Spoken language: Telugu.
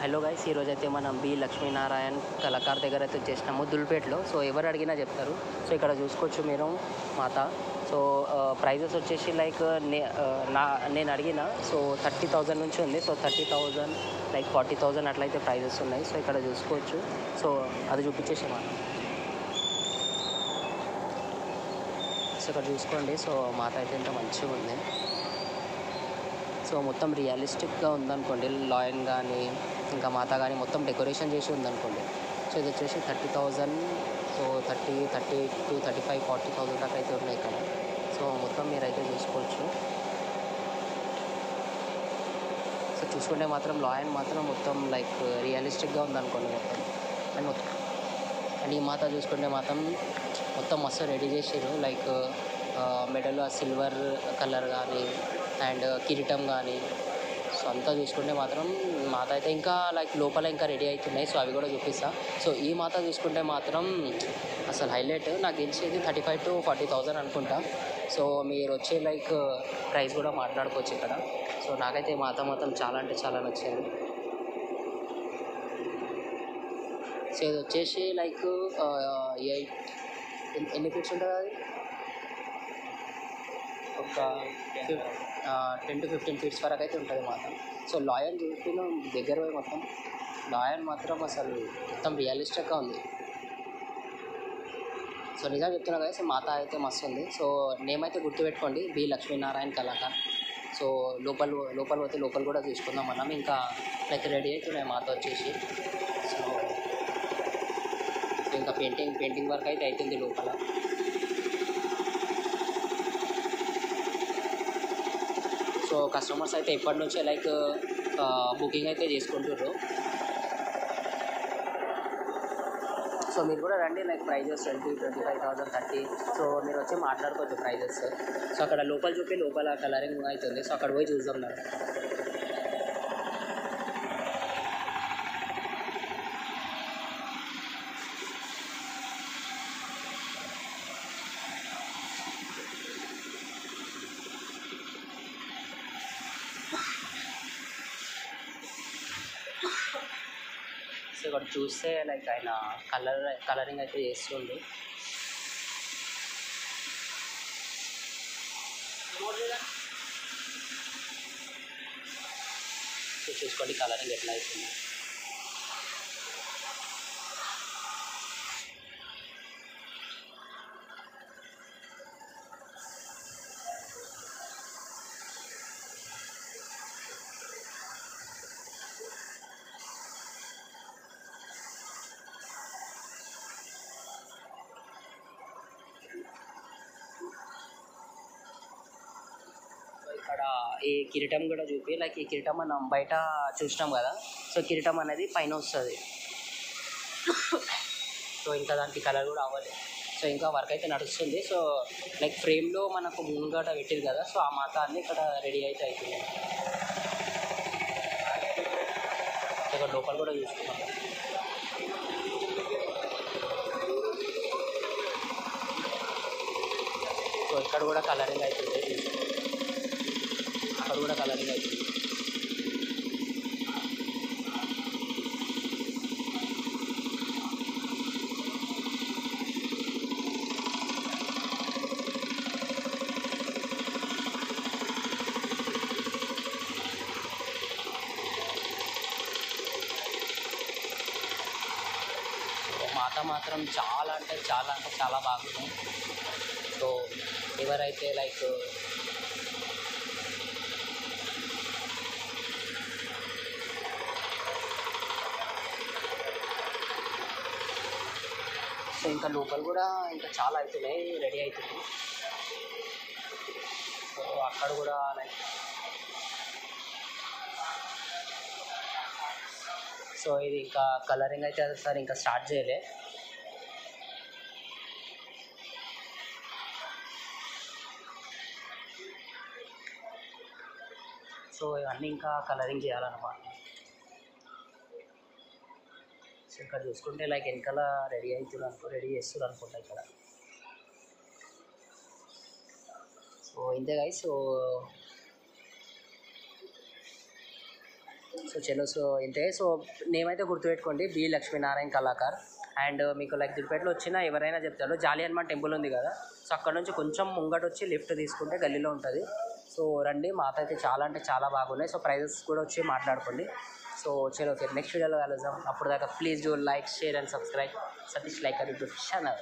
హలో గైస్, ఈరోజైతే మనం బి లక్ష్మీనారాయణ్ కళాకార్ దగ్గర అయితే వచ్చేసినాము దుల్పేట్లో. సో ఎవరు అడిగినా చెప్తారు. సో ఇక్కడ చూసుకోవచ్చు మీరు మాత. సో ప్రైజెస్ వచ్చేసి లైక్ నేను అడిగిన సో 30,000 నుంచి ఉంది. సో 30,000 లైక్ 40,000 అట్లయితే ప్రైజెస్ ఉన్నాయి. సో ఇక్కడ చూసుకోవచ్చు. సో అది చూపించేసి మాట. సో ఇక్కడ చూసుకోండి. సో మాత అయితే ఎంత మంచిగా ఉంది. సో మొత్తం రియలిస్టిక్గా ఉందనుకోండి. లాయన్ కానీ ఇంకా మాత కానీ మొత్తం డెకరేషన్ చేసి ఉందనుకోండి. సో ఇది వచ్చేసి 30,000. సో 32, 35, 40,000 దాకా అయితే ఉన్నాయి ఇక్కడ. సో మొత్తం మీరైతే చూసుకోవచ్చు. సో చూసుకుంటే మాత్రం లాయన్ మాత్రం మొత్తం లైక్ రియలిస్టిక్గా ఉందనుకోండి మొత్తం. అండ్ ఈ మాత చూసుకుంటే మాత్రం మొత్తం మస్తు రెడీ చేసారు. లైక్ మెడలో సిల్వర్ కలర్ కానీ అండ్ కిరీటం కానీ. సో అంతా చూసుకుంటే మాత్రం మాత అయితే ఇంకా లైక్ లోపల ఇంకా రెడీ అవుతున్నాయి. సో అవి కూడా చూపిస్తా. సో ఈ మాత చూసుకుంటే మాత్రం అసలు హైలైట్. నాకు తెలిసేది 35,000 to 40,000 అనుకుంటా. సో మీరు వచ్చే లైక్ ప్రైస్ కూడా మాట్లాడుకోవచ్చు ఇక్కడ. సో నాకైతే మాత మాత్రం చాలా అంటే చాలా నచ్చింది. సో ఇది వచ్చేసి లైక్ 8 ఎన్ని ఫీట్స్ ఉంటుంది అది? ఒక 10 to 15 ఫీట్స్ వరకు అయితే ఉంటుంది మాత్రం. సో లాయన్ చూపిన దగ్గర పోయి మొత్తం లాయన్ మాత్రం అసలు మొత్తం రియలిస్టిక్గా ఉంది. సో నిజంగా చెప్తున్నా కదా. సో మాత అయితే మస్తు ఉంది. సో నేమ్ అయితే గుర్తుపెట్టుకోండి, బి లక్ష్మీనారాయణ్ కళాకార్. సో లోపల పోతే లోపల కూడా తీసుకుందాం మనం. ఇంకా లైక్ రెడీ అవుతున్నాయి మాత వచ్చేసి. సో ఇంకా పెయింటింగ్ వర్క్ అయితే అవుతుంది లోపల. సో కస్టమర్స్ అయితే ఇప్పటి నుంచే లైక్ బుకింగ్ అయితే చేసుకుంటుర్రు. సో మీరు కూడా రండి. Like prices 20, 25,000, 30. సో మీరు వచ్చి మాట్లాడుకోవచ్చు ప్రైజెస్. సో అక్కడ లోపల కలరింగ్ అవుతుంది. సో అక్కడ పోయి చూద్దాం మనం. సో ఇక్కడ చూస్తే లైక్ ఆయన కలరింగ్ అయితే చేస్తుండు. సో చూసుకోండి కలరింగ్ ఎట్లా అవుతుంది. ఇక్కడ ఈ కిరీటం కూడా చూపి. లైక్ ఈ కిరీటం మనం బయట చూసినాం కదా. సో కిరీటం అనేది పైన వస్తుంది. సో ఇంకా దానికి కలర్ కూడా అవ్వాలి. సో ఇంకా వర్క్ అయితే నడుస్తుంది. సో లైక్ ఫ్రేమ్లో మనకు ముంగట పెట్టింది కదా. సో ఆ మాత అన్నీ ఇక్కడ రెడీ అయితే అవుతుంది. ఇక్కడ లోపల కూడా చూసుకున్నాం. సో ఇక్కడ కూడా కలరింగ్ అవుతుంది. అక్కడ కూడా కలరింగ్ అవుతుంది. మాత మాత్రం చాలా అంటే చాలా బాగుంది. సో ఎవరైతే లైక్ సో ఇంకా లోపల కూడా ఇంకా చాలా అవుతున్నాయి, రెడీ అవుతుంది. సో అక్కడ కూడా లైక్ సో ఇది ఇంకా కలరింగ్ అయితే సార్ ఇంకా స్టార్ట్ చేయలే. సో ఇవన్నీ ఇంకా కలరింగ్ చేయాలన్నమాట. సో ఇక్కడ చూసుకుంటే లైక్ వెనకాల రెడీ చేస్తున్నారు అనుకుంటా ఇక్కడ. సో ఇంతే గైస్. సో సో చలో, సో ఇంతే. సో నేమ్ అయితే గుర్తుపెట్టుకోండి, బి లక్ష్మీనారాయణ కళాకార్. అండ్ మీకు లైక్ దుర్పేటలో వచ్చిన ఎవరైనా చెప్తారు, జాలి హనుమాన్ టెంపుల్ ఉంది కదా, సో అక్కడ నుంచి కొంచెం ముంగట వచ్చి లిఫ్ట్ తీసుకుంటే గల్లీలో ఉంటుంది. సో రండి, మాత అయితే చాలా అంటే చాలా బాగున్నాయి. సో ప్రైజెస్ కూడా వచ్చి మాట్లాడుకోండి. సో చలో ఫిర్ నెక్స్ట్ వీడియోలో కలుద్దాం. అప్పుడు దాకా please do like, share and subscribe Satish liker YouTube channel.